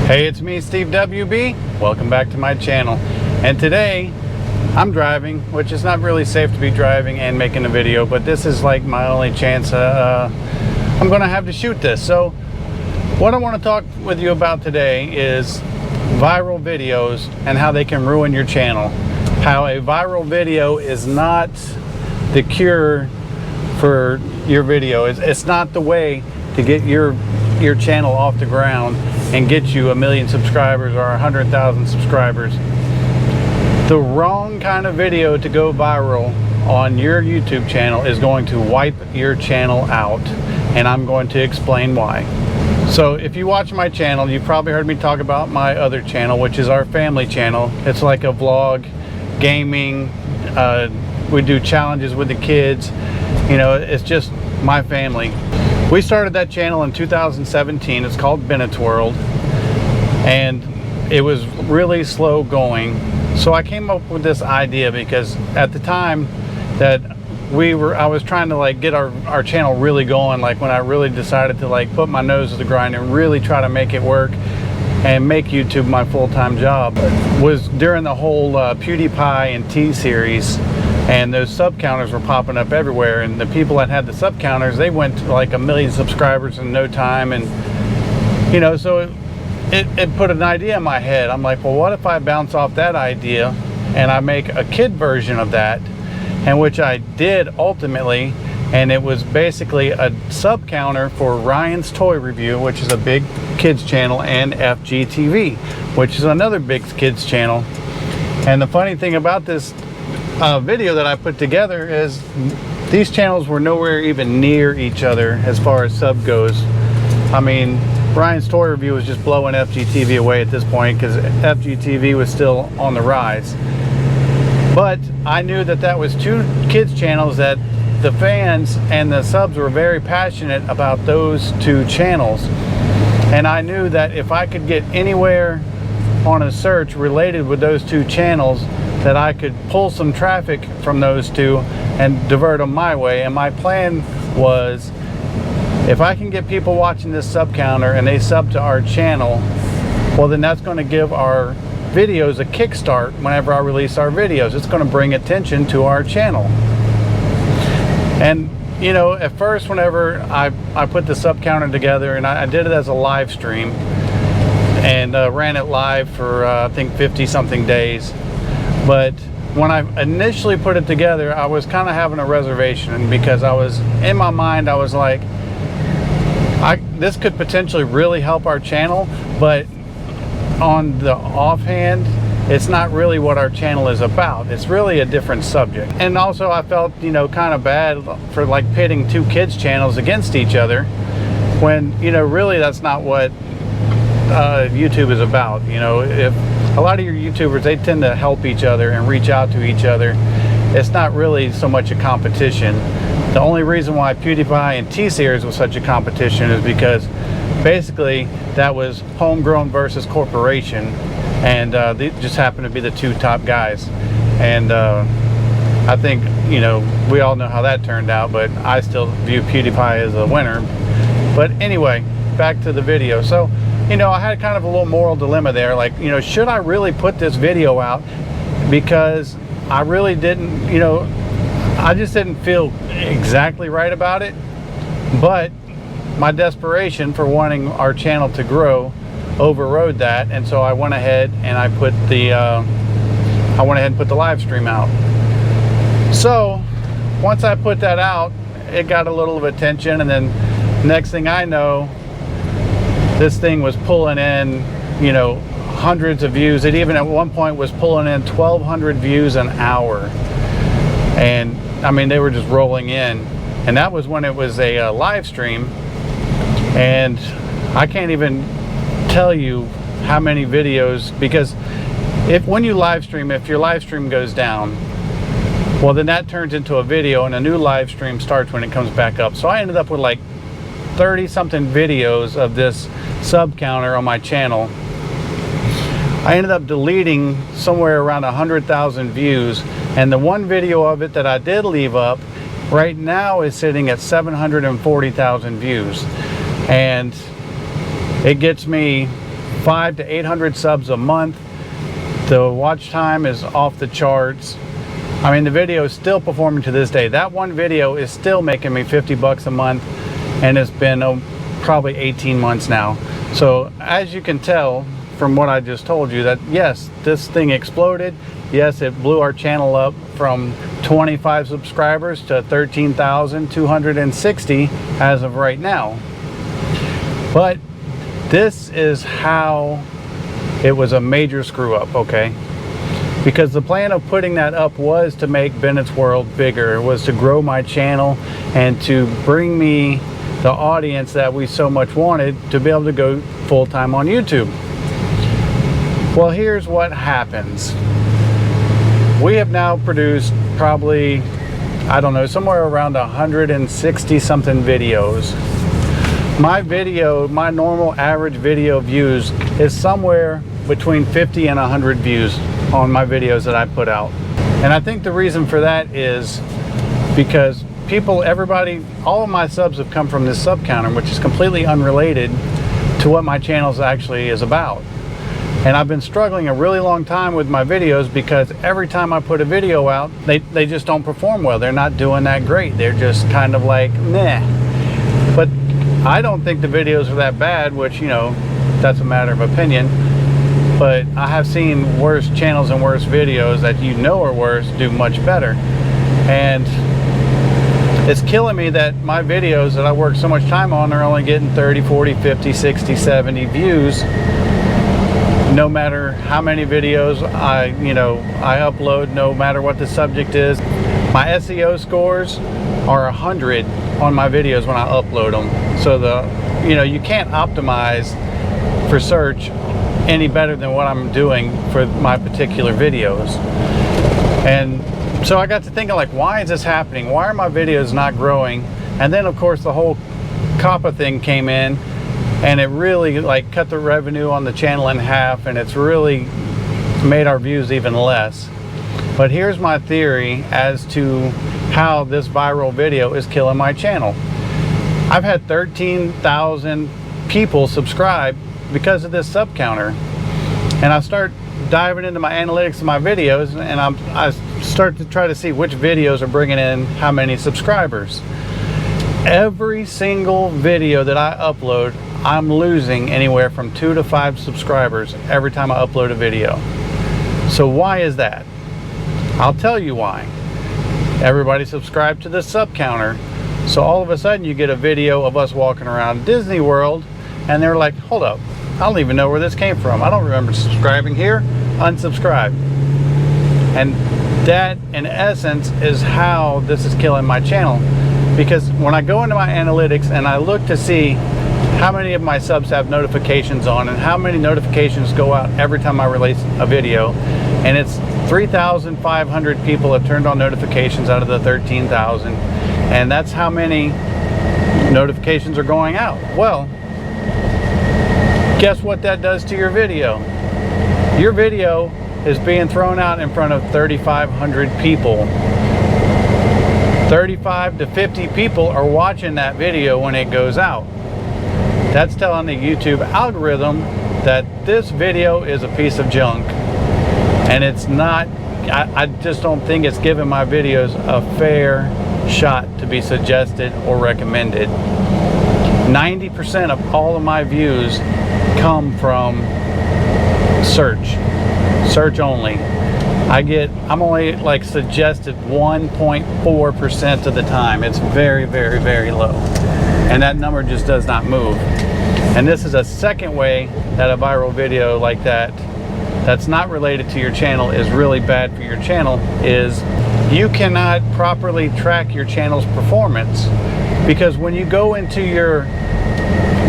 Hey, it's me, Steve WB. Welcome back to my channel. And today I'm driving, which is not really safe to be driving and making a video, but this is like my only chance I'm gonna have to shoot this. So what I want to talk with you about today is viral videos and how they can ruin your channel. How a viral video is not the cure for your video. It's not the way to get your channel off the ground and get you 1 million subscribers or 100,000 subscribers. The wrong kind of video to go viral on your YouTube channel is going to wipe your channel out, and I'm going to explain why. So if you watch my channel, you've probably heard me talk about my other channel, which is our family channel. It's like a vlog, gaming, we do challenges with the kids. You know, it's just my family. We started that channel in 2017. It's called Bennett's World, and it was really slow going. So I came up with this idea because at the time that I was trying to like get our channel really going, like when I really decided to like put my nose to the grind and really try to make it work and make YouTube my full-time job, was during the whole PewDiePie and T-Series. And those sub counters were popping up everywhere, and the people that had the sub counters, they went to like 1 million subscribers in no time. And you know, so it put an idea in my head. I'm like, well, what if I bounce off that idea and I make a kid version of that? And which I did ultimately, and it was basically a sub counter for Ryan's Toy Review, which is a big kids channel, and FGTV, which is another big kids channel. And the funny thing about this video that I put together is these channels were nowhere even near each other as far as sub goes. I mean, Ryan's Toy Review was just blowing FGTV away at this point because FGTV was still on the rise. But I knew that that was two kids channels that the fans and the subs were very passionate about those two channels. And I knew that if I could get anywhere on a search related with those two channels, that I could pull some traffic from those two and divert them my way. And my plan was, if I can get people watching this sub counter and they sub to our channel, well, then that's going to give our videos a kickstart. Whenever I release our videos, it's going to bring attention to our channel. And you know, at first, whenever I put the sub counter together, and I did it as a live stream and ran it live for I think 50 something days. But when I initially put it together, I was kind of having a reservation, because I was, in my mind, I was like, this could potentially really help our channel, but on the offhand, it's not really what our channel is about. It's really a different subject. And also I felt, you know, kind of bad for like pitting two kids channels against each other, when, you know, really that's not what YouTube is about. You know, if a lot of your YouTubers, they tend to help each other and reach out to each other. It's not really so much a competition. The only reason why PewDiePie and T-Series was such a competition is because basically that was homegrown versus corporation, and they just happened to be the two top guys. And I think, you know, we all know how that turned out, but I still view PewDiePie as a winner. But anyway, back to the video. So, you know, I had kind of a little moral dilemma there. Like, you know, should I really put this video out? Because I really didn't, you know, I just didn't feel exactly right about it. But my desperation for wanting our channel to grow overrode that, and so I went ahead and I put the live stream out. So once I put that out, it got a little of attention, and then next thing I know, this thing was pulling in, you know, hundreds of views. It even at one point was pulling in 1,200 views an hour. And I mean, they were just rolling in. And that was when it was a live stream. And I can't even tell you how many videos, because when you live stream, if your live stream goes down, well, then that turns into a video and a new live stream starts when it comes back up. So I ended up with like 30 something videos of this sub counter on my channel. I ended up deleting somewhere around 100,000 views, and the one video of it that I did leave up right now is sitting at 740,000 views, and it gets me 500 to 800 subs a month. The watch time is off the charts. I mean, the video is still performing to this day. That one video is still making me 50 bucks a month, and it's been probably 18 months now. So as you can tell from what I just told you, that yes, this thing exploded. Yes, it blew our channel up from 25 subscribers to 13,260 as of right now. But this is how it was a major screw up, okay? Because the plan of putting that up was to make Bennett's World bigger. It was to grow my channel and to bring me the audience that we so much wanted to be able to go full-time on YouTube. Well, here's what happens. We have now produced probably, I don't know, somewhere around 160 something videos. My normal average video views is somewhere between 50 and 100 views on my videos that I put out. And I think the reason for that is because everybody, all of my subs have come from this sub counter, which is completely unrelated to what my channel actually is about. And I've been struggling a really long time with my videos because every time I put a video out, they just don't perform well. They're not doing that great. They're just kind of like, meh. But I don't think the videos are that bad, which, you know, that's a matter of opinion. But I have seen worse channels and worse videos that you know are worse do much better. And it's killing me that my videos that I work so much time on are only getting 30, 40, 50, 60, 70 views. No matter how many videos I upload, no matter what the subject is. My SEO scores are 100 on my videos when I upload them. So you can't optimize for search any better than what I'm doing for my particular videos. And so I got to thinking, like, why is this happening? Why are my videos not growing? And then of course the whole COPPA thing came in, and it really like cut the revenue on the channel in half, and it's really made our views even less. But here's my theory as to how this viral video is killing my channel. I've had 13,000 people subscribe because of this sub counter, and I start diving into my analytics of my videos, and I start to try to see which videos are bringing in how many subscribers. Every single video that I upload, I'm losing anywhere from 2 to 5 subscribers every time I upload a video. So why is that? I'll tell you why. Everybody subscribed to the sub counter, so all of a sudden you get a video of us walking around Disney World, and they're like, hold up, I don't even know where this came from. I don't remember subscribing here. Unsubscribe. And that, in essence, is how this is killing my channel. Because when I go into my analytics and I look to see how many of my subs have notifications on and how many notifications go out every time I release a video, and it's 3,500 people have turned on notifications out of the 13,000, and that's how many notifications are going out. Well, guess what that does to your video? Your video is being thrown out in front of 3,500 people. 35 to 50 people are watching that video when it goes out. That's telling the YouTube algorithm that this video is a piece of junk. And it's not, I just don't think it's giving my videos a fair shot to be suggested or recommended. 90% of all of my views come from search only. I'm only like suggested 1.4% of the time. It's very, very, very low. And that number just does not move. And this is a second way that a viral video like that's not related to your channel is really bad for your channel, is you cannot properly track your channel's performance. Because when you go into your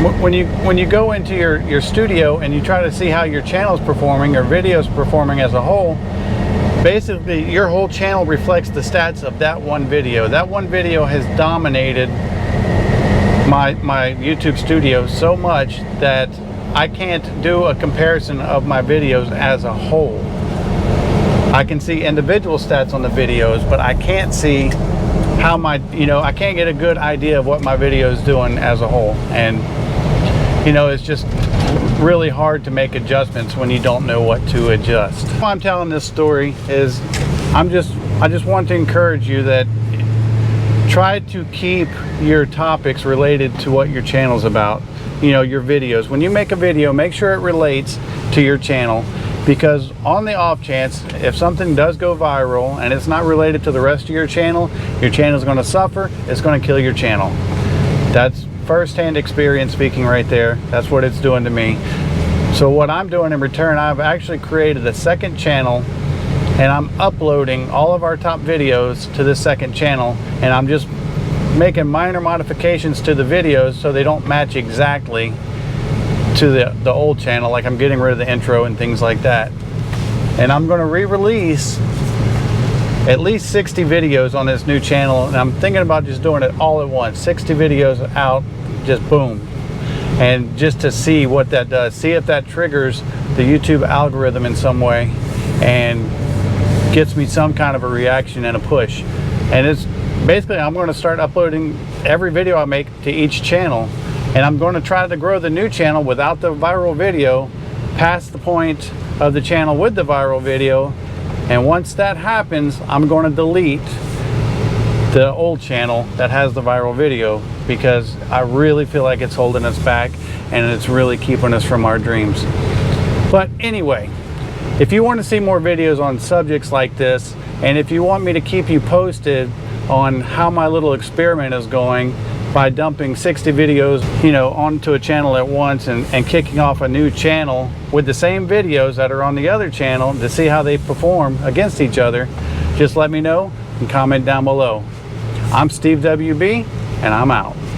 your studio and you try to see how your channel is performing or video's performing as a whole, basically your whole channel reflects the stats of that one video. That one video has dominated my YouTube studio so much that I can't do a comparison of my videos as a whole. I can see individual stats on the videos, but I can't see how I can't get a good idea of what my video is doing as a whole. And it's just really hard to make adjustments when you don't know what to adjust. Why I'm telling this story is I just want to encourage you that try to keep your topics related to what your channel's about. You know, your videos. When you make a video, make sure it relates to your channel, because on the off chance, if something does go viral and it's not related to the rest of your channel is going to suffer. It's going to kill your channel. That's first-hand experience speaking right there. That's what it's doing to me. So what I'm doing in return, I've actually created a second channel, and I'm uploading all of our top videos to this second channel, and I'm just making minor modifications to the videos so they don't match exactly to the old channel. Like I'm getting rid of the intro and things like that. And I'm going to re-release at least 60 videos on this new channel, and I'm thinking about just doing it all at once. 60 videos out, just boom. And just to see what that does, see if that triggers the YouTube algorithm in some way and gets me some kind of a reaction and a push. And it's basically, I'm going to start uploading every video I make to each channel, and I'm going to try to grow the new channel without the viral video past the point of the channel with the viral video. And once that happens, I'm going to delete the old channel that has the viral video, because I really feel like it's holding us back and it's really keeping us from our dreams. But anyway, if you want to see more videos on subjects like this, and if you want me to keep you posted on how my little experiment is going by dumping 60 videos, you know, onto a channel at once and kicking off a new channel with the same videos that are on the other channel to see how they perform against each other, just let me know and comment down below. I'm Steve WB, and I'm out.